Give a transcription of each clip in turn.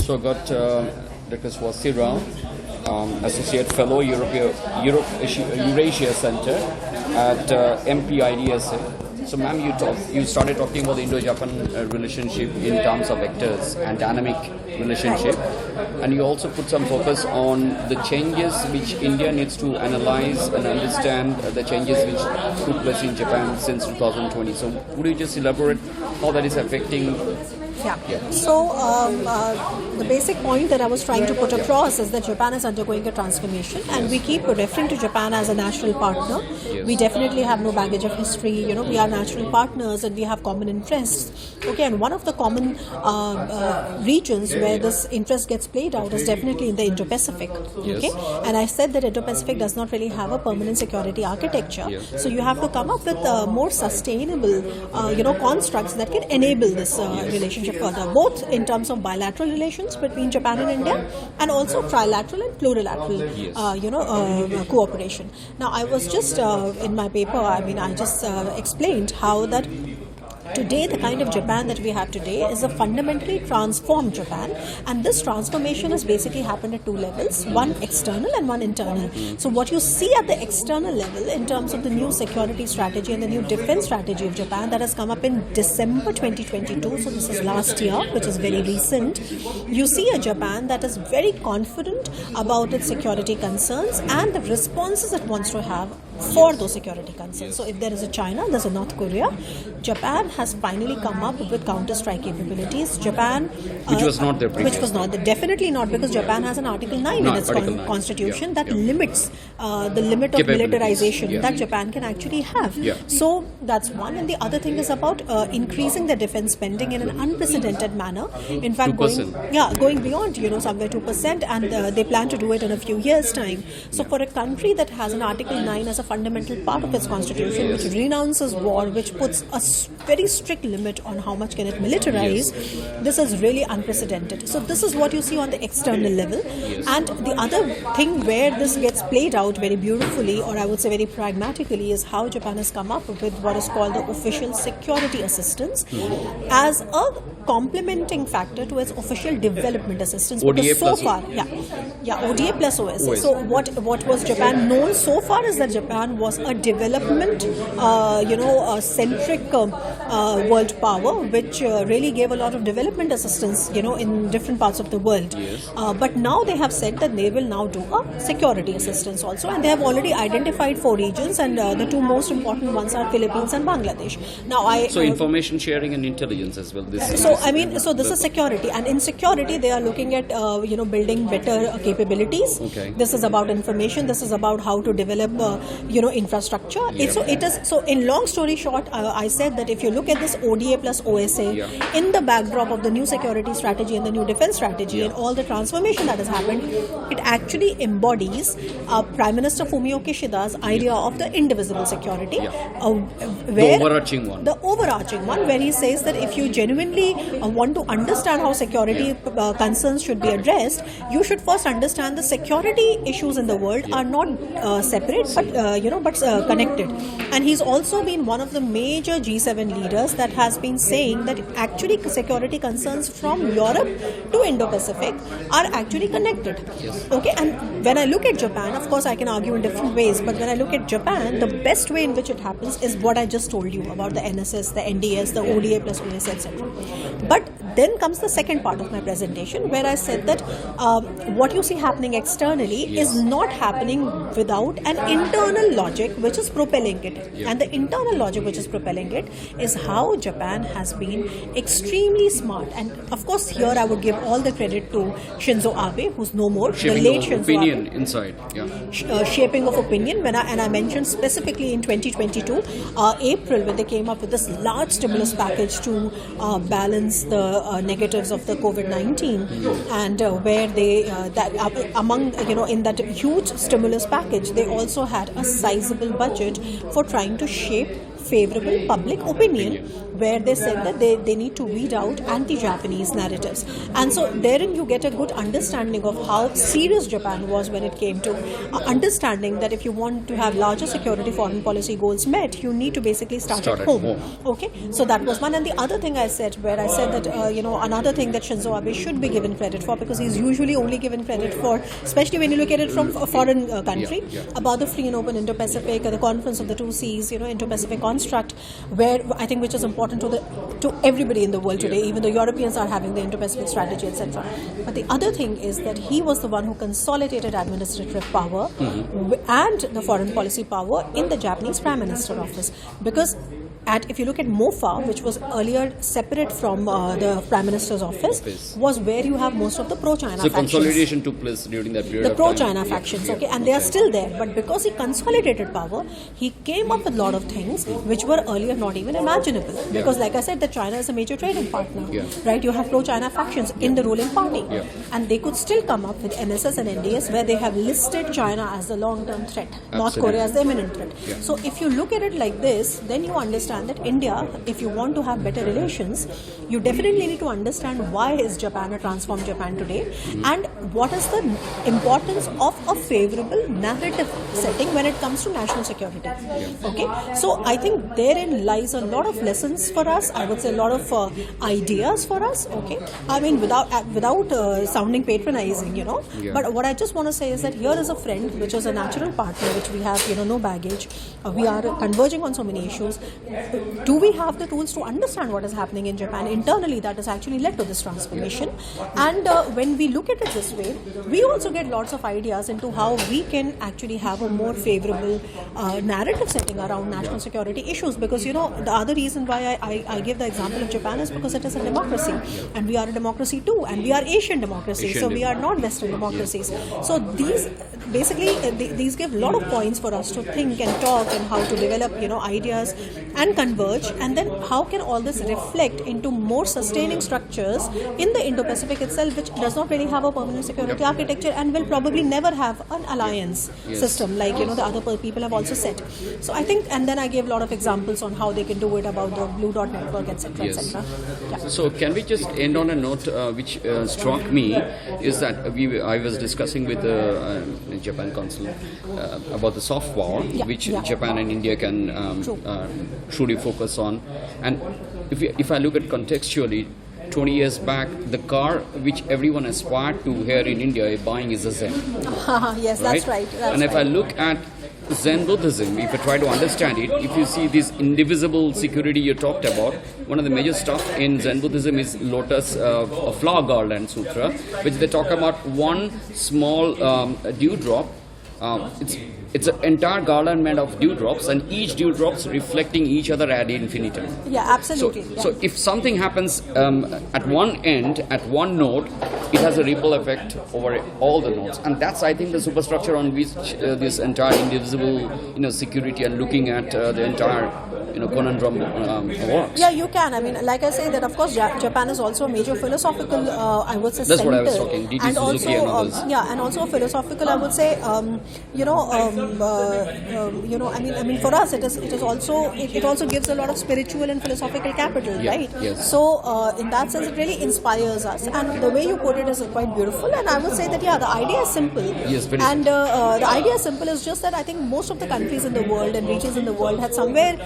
So I got Dr. Swasti Rao, Associate Fellow, Europe-Eurasia Center at MP-IDSA. So ma'am, you started talking about the Indo-Japan relationship in terms of vectors and dynamic relationship, and you also put some focus on the changes which India needs to analyze and understand the changes which took place in Japan since 2020. So would you just elaborate how that is affecting? Yeah. So the basic point that I was trying to put across is that Japan is undergoing a transformation, and we keep referring to Japan as a natural partner. Yes. We definitely have no baggage of history. We are natural partners and we have common interests. Okay, and one of the common regions where this interest gets played out is definitely in the Indo-Pacific. Okay, and I said that Indo-Pacific does not really have a permanent security architecture. So you have to come up with more sustainable, constructs that can enable this relationship further, both in terms of bilateral relations between Japan and India, and also trilateral and plurilateral, cooperation. Now, I was just in my paper. I just explained how that. Today, the kind of Japan that we have today is a fundamentally transformed Japan, and this transformation has basically happened at two levels, one external and one internal. So what you see at the external level in terms of the new security strategy and the new defense strategy of Japan that has come up in December 2022, so this is last year, which is very recent, you see a Japan that is very confident about its security concerns and the responses it wants to have for those security concerns. So if there is a China, there's a North Korea. Japan has finally come up with counter-strike capabilities. Japan... which was not there previously. Which was not there. Definitely not, because Japan has an Article 9 in its constitution that limits the limit of militarization that Japan can actually have. So that's one. And the other thing is about increasing the defense spending in an unprecedented manner. In fact, going beyond, somewhere 2%, and they plan to do it in a few years' time. So for a country that has an Article 9 as a fundamental part of its constitution, which renounces war, which puts a very strict limit on how much can it militarize, this is really unprecedented. So this is what you see on the external level. And the other thing where this gets played out very beautifully, or I would say very pragmatically, is how Japan has come up with what is called the official security assistance as a complementing factor to its official development assistance. ODA so far, ODA plus OSA. So what was Japan known so far is that Japan was a development, centric world power, which really gave a lot of development assistance, in different parts of the world. But now they have said that they will now do a security assistance also, and they have already identified 4 regions, and the 2 most important ones are Philippines and Bangladesh. Now, information sharing and intelligence as well. This is security, and in security they are looking at building better capabilities. This is about information. This is about how to develop infrastructure. So in long story short, I said that if you look at this ODA plus OSA in the backdrop of the new security strategy and the new defense strategy and all the transformation that has happened, it actually embodies Prime Minister Fumio Kishida's idea of the indivisible security, the overarching one, where he says that if you genuinely want to understand how security concerns should be addressed, you should first understand the security issues in the world are not separate, but connected. And he's also been one of the major G7 leaders that has been saying that actually security concerns from Europe to Indo-Pacific are actually connected. Okay, and when I look at Japan, of course I can argue in different ways, but when I look at Japan, the best way in which it happens is what I just told you about the NSS, the NDS, the ODA plus OSA, etc. But then comes the second part of my presentation, where I said that what you see happening externally is not happening without an internal logic which is propelling it. And the internal logic which is propelling it is how Japan has been extremely smart. And of course, here I would give all the credit to Shinzo Abe, who's no more, the late Shinzo opinion Abe. Inside. Shaping of opinion. I mentioned specifically in 2022, April, when they came up with this large stimulus package to balance the negatives of the COVID-19, and where they in that huge stimulus package, they also had a sizable budget for trying to shape favorable public opinion. where they said that they need to weed out anti-Japanese narratives. And so therein you get a good understanding of how serious Japan was when it came to understanding that if you want to have larger security foreign policy goals met, you need to basically start at home. Okay, so that was one. And the other thing I said, where I said that another thing that Shinzo Abe should be given credit for, because he's usually only given credit for, especially when you look at it from a foreign country, about the free and open Indo-Pacific, the conference of the two seas, Indo-Pacific construct, where I think which is important to everybody in the world today, even though Europeans are having the Indo-Pacific strategy, etc. But the other thing is that he was the one who consolidated administrative power and the foreign policy power in the Japanese Prime Minister office, because if you look at MOFA, which was earlier separate from the Prime Minister's office, was where you have most of the pro-China factions. So consolidation took place during that period the pro-China factions, and they are still there. But because he consolidated power, he came up with a lot of things which were earlier not even imaginable. Because like I said, that China is a major trading partner, right? You have pro-China factions in the ruling party. And they could still come up with NSS and NDS where they have listed China as the long-term threat, North Korea as the imminent threat. So if you look at it like this, then you understand that India, if you want to have better relations, you definitely need to understand why is Japan a transformed Japan today, and what is the importance of a favorable narrative setting when it comes to national security. Okay, so I think therein lies a lot of lessons for us. I would say a lot of ideas for us. Okay, I mean without sounding patronizing, But what I just want to say is that here is a friend, which is a natural partner, which we have, no baggage. We are converging on so many issues. Do we have the tools to understand what is happening in Japan internally that has actually led to this transformation? And when we look at it this way, we also get lots of ideas into how we can actually have a more favorable narrative setting around national security issues. Because, the other reason why I give the example of Japan is because it is a democracy. And we are a democracy too. And we are Asian democracies. So we are not Western democracies. So these these give a lot of points for us to think and talk and how to develop, ideas and converge, and then how can all this reflect into more sustaining structures in the Indo-Pacific itself, which does not really have a permanent security architecture and will probably never have an alliance system, like the other people have also said. So I think, and then I gave a lot of examples on how they can do it, about the Blue Dot Network, etc., etc. So can we just end on a note which struck me is that I was discussing with the Japan Council about the soft power which Japan and India can truly focus on. And if I look at contextually, 20 years back, the car which everyone aspired to here in India buying is a Zen. Yes, that's right. If I look at Zen Buddhism, if I try to understand it, if you see this indivisible security you talked about, one of the major stuff in Zen Buddhism is Lotus Flower Garland Sutra, which they talk about one small dewdrop. It's an entire garland made of dewdrops, and each dewdrops reflecting each other ad infinitum. Yeah, absolutely. So if something happens at one end, at one node, it has a ripple effect over all the nodes, and that's, I think, the superstructure on which this entire indivisible, security and looking at the entire, conundrum works. Yeah, you can. I mean, like I say, that of course Japan is also a major philosophical, I would say, that's center. what I was talking. D.T. And Suzuki also, and others. and also a philosophical, I would say, I mean, for us, it also gives a lot of spiritual and philosophical capital, right? Yes. So, in that sense, it really inspires us, and the way you put it is quite beautiful. And I would say that the idea is simple. Yes, very and the idea is simple is just that I think most of the countries in the world and regions in the world had somewhere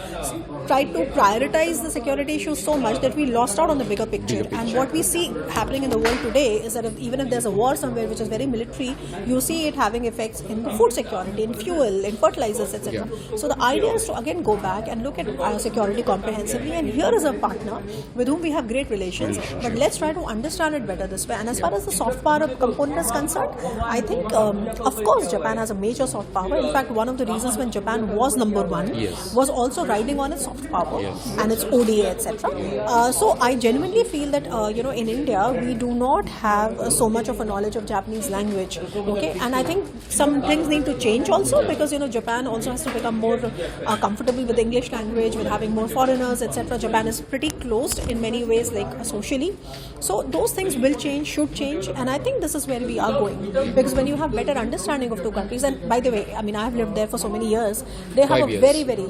tried to prioritize the security issues so much that we lost out on the bigger picture. And what we see happening in the world today is that even if there's a war somewhere which is very military, you see it having effects in the food security, in fuel, in fertilizers, etc. So the idea is to again go back and look at security comprehensively, and here is a partner with whom we have great relations, but let's try to understand it better this way. And as far as the soft power component is concerned, I think of course Japan has a major soft power. In fact, one of the reasons when Japan was number one was also riding on its soft power and its ODA, etc. So I genuinely feel that in India we do not have so much of a knowledge of Japanese language, and I think some things need to change also, because Japan also has to become more comfortable with the English language, with having more foreigners, etc. Japan is pretty closed in many ways, like socially. So those things will change, should change, and I think this is where we are going, because when you have better understanding of two countries, and by the way, I mean, I have lived there for so many years, they have a very, very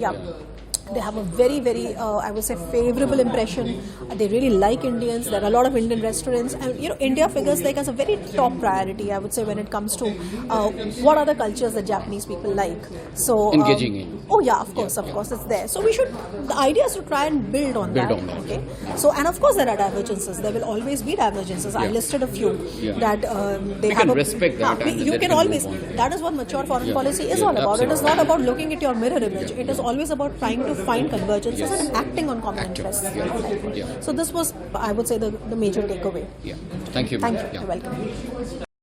They have a very, very, I would say, favorable impression. They really like Indians. There are a lot of Indian restaurants, and India figures like as a very top priority, I would say, when it comes to what are the cultures that Japanese people like. So engaging in. Oh yeah, of course, it's there. So we should. The idea is to try and build on that. Okay. So and of course there are divergences. There will always be divergences. I listed a few that they have. Can respect that. You can always. That is what mature foreign policy is all about. Absolutely. It is not about looking at your mirror image. It is always about trying to find convergences and acting on common interests. So this was, I would say, the major takeaway. Yeah. Thank you. Thank you. You're welcome.